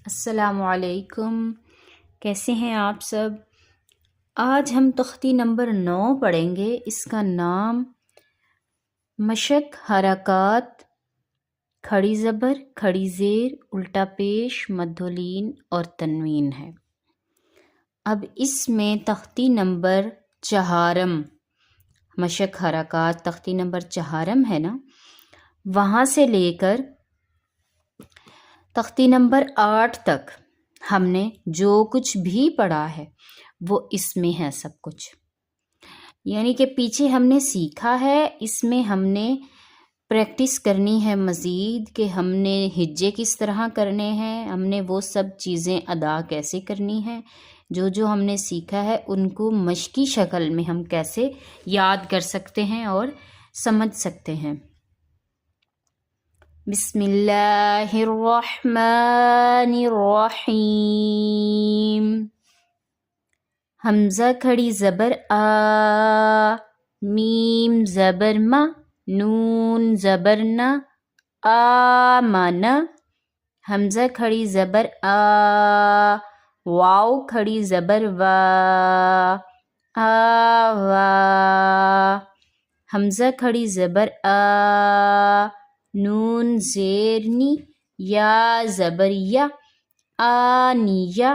السلام علیکم، کیسے ہیں آپ سب؟ آج ہم تختی نمبر 9 پڑھیں گے۔ اس کا نام مشق، حرکات، کھڑی زبر، کھڑی زیر، الٹا پیش، مدھولین اور تنوین ہے۔ اب اس میں تختی نمبر 4 مشق حرکات تختی نمبر 4 ہے نا، وہاں سے لے کر تختی نمبر 8 تک ہم نے جو کچھ بھی پڑھا ہے وہ اس میں ہے سب کچھ، یعنی کہ پیچھے ہم نے سیکھا ہے، اس میں ہم نے پریکٹس کرنی ہے مزید کہ ہم نے ہجے کس طرح کرنے ہیں، ہم نے وہ سب چیزیں ادا کیسے کرنی ہیں، جو ہم نے سیکھا ہے ان کو مشقی شکل میں ہم کیسے یاد کر سکتے ہیں اور سمجھ سکتے ہیں۔ بسم اللہ الرحمن الرحیم۔ حمزہ کھڑی زبر آ، میم زبر ما، نون زبر نا، آمن۔ حمزہ کھڑی زبر آ، واو کھڑی زبر وا، آوا۔ حمزہ کھڑی زبر آ، نون زیر نی، یا زبر یا، آنیہ۔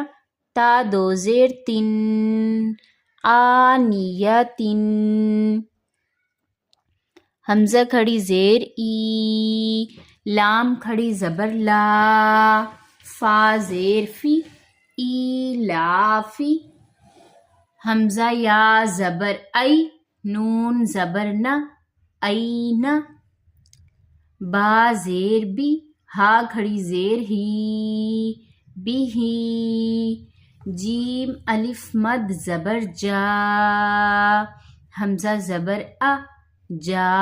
تا دو زیر تن، آنیتن۔ حمزہ کھڑی زیر ای، لام کھڑی زبر لا، فا زیر فی، ایلافی۔ حمزہ یا زبر ای، نون زبر نا، اینا۔ با زیر بی، ہا کھڑی زیر ہی، بھی۔ جیم الف مد زبر جا، حمزہ زبر ا، جا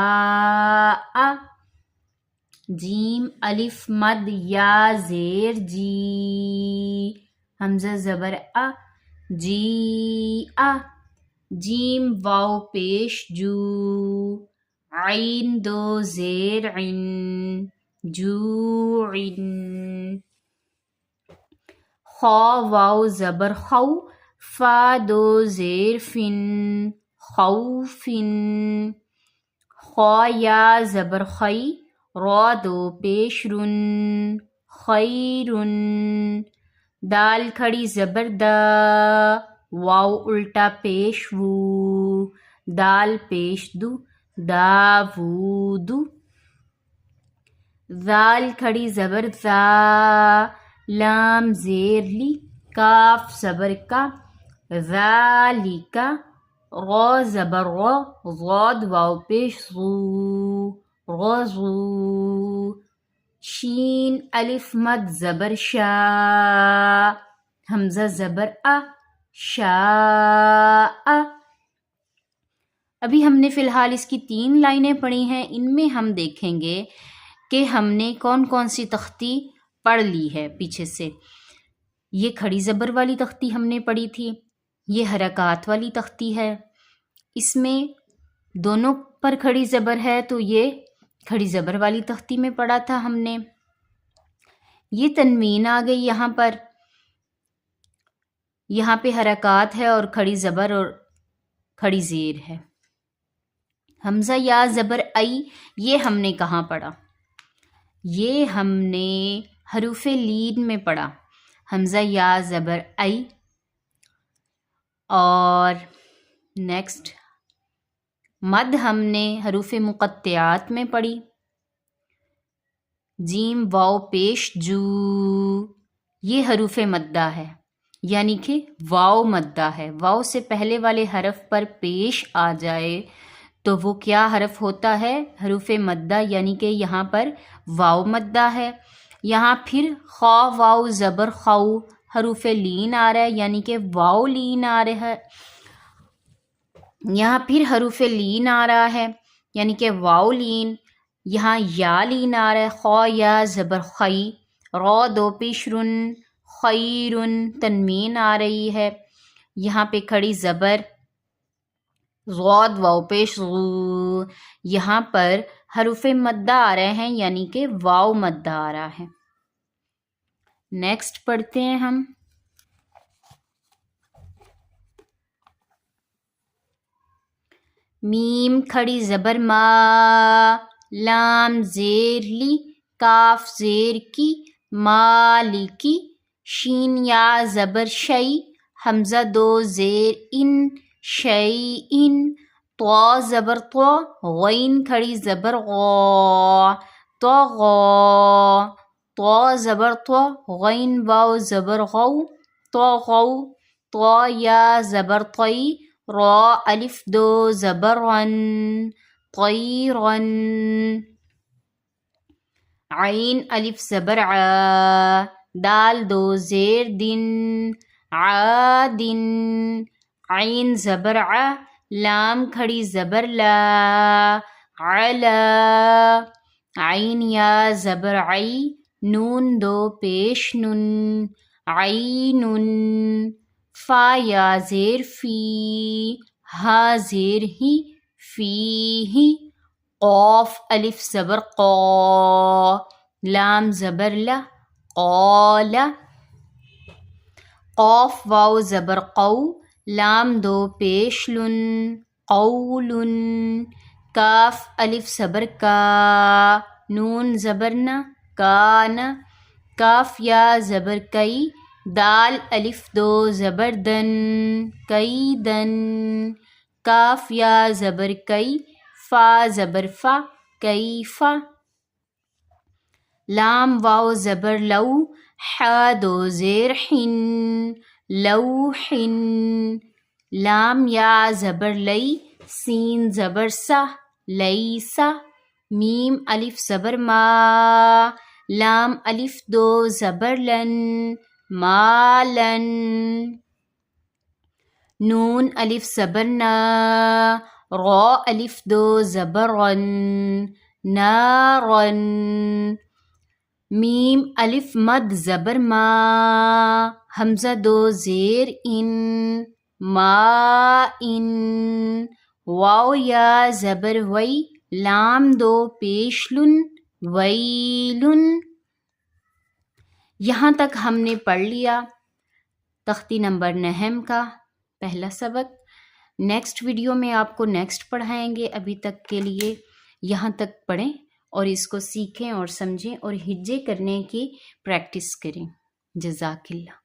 ا۔ جیم الف مد یا زیر جی، حمزہ زبر ا، جی ا۔ جیم واو پیش جو، عین دو زیر عن، جوعن۔ خا واو زبر خو، فا دو زیر فن، خوفن۔ خا یا زبر خی، را دو پیش رن، خیرن۔ دال کھڑی زبر دا، واو الٹا پیش وو، دال پیش دو، داوود۔ ذال کھڑی زبر ذا، لام زیر لی، کاف زبر کا، ذالک۔ غا زبر غا، ضاد واو پیش ضو، غضو۔ شین الف مد زبر شا، حمزہ زبر ا، شاء۔ ابھی ہم نے فی الحال اس کی 3 لائنیں پڑھی ہیں، ان میں ہم دیکھیں گے کہ ہم نے کون کون سی تختی پڑھ لی ہے پیچھے سے۔ یہ کھڑی زبر والی تختی ہم نے پڑھی تھی، یہ حرکات والی تختی ہے، اس میں دونوں پر کھڑی زبر ہے تو یہ کھڑی زبر والی تختی میں پڑھا تھا ہم نے۔ یہ تنوین آ گئی یہاں پر، یہاں پہ حرکات ہے اور کھڑی زبر اور کھڑی زیر ہے۔ حمزہ یا زبر ای، یہ ہم نے کہاں پڑھا؟ یہ ہم نے حروف لین میں پڑھا، حمزہ یا زبر ای۔ اور نیکسٹ مد ہم نے حروف مقطعات میں پڑھی، جیم واو پیش جو، یہ حروف مدہ ہے، یعنی کہ واو مدہ ہے، واو سے پہلے والے حرف پر پیش آ جائے تو وہ کیا حرف ہوتا ہے؟ حروف مدہ، یعنی کہ یہاں پر واو مدہ ہے۔ یہاں پھر خا واو زبر خو، حروف لین آ رہا ہے، یعنی کہ واو لین آ رہا ہے، یہاں پھر حروف لین آ رہا ہے یعنی کہ واو لین، یہاں یا لین آ رہا ہے، خا یا زبر خی، را دو پیش رن، خیرن، تنوین آ رہی ہے، یہاں پہ کھڑی زبر، ضاد واو پیش غو، یہاں پر حروف مدہ آ رہے ہیں یعنی کہ واو مدہ آ رہا ہے۔ نیکسٹ پڑھتے ہیں ہم. میم کھڑی زبر ما، لام زیر لی، کاف زیر کی، مالکی، شین یا زبر شی، حمزہ دو زیر ان، شی ان، طا زبر طا، غین کھڑی زبر غا، طغا، طا زبر طا، غین واو زبر غو، طغو، طا یا زبر طی، را الف دو زبر رن، طیرن، عین الف زبر عا، دال دو زیر دن، عادن، عین زبر ع، لام کھڑی زبر لا، علا، عین یا زبر عی، نون دو پیش نن، عینن، فا یا زیر فی، ہا زیر ہی، فیہ، قاف الف زبر قا، لام زبر لا، قال، قاف واو زبر قو، لام دو پیش لن، قولن، کاف الف زبر کا، نون زبر نا، کان، کاف یا زبر کئی، دال الف دو زبر دن، کیدن، کاف یا زبر کئی، فا زبر فا، کیفا، لام واو زبر لو، حا دو زیر حن، لوحن، لام یا زبر لئی، سین زبر سا، لیسا، میم الف زبر ما، لام الف دو زبر لن، مالن، نون الف زبر نا، را الف دو زبر رن، نارن، میم الف مد زبر ما، حمزہ دو زیر ان، ما ان، واو یا زبر وئی، لام دو پیش لن، ویلن. یہاں تک ہم نے پڑھ لیا تختی نمبر 9 کا پہلا سبق. نیکسٹ ویڈیو میں آپ کو نیکسٹ پڑھائیں گے. ابھی تک کے لیے یہاں تک پڑھیں اور اس کو سیکھیں اور سمجھیں اور ہجے کرنے کی پریکٹس کریں. جزاک اللہ.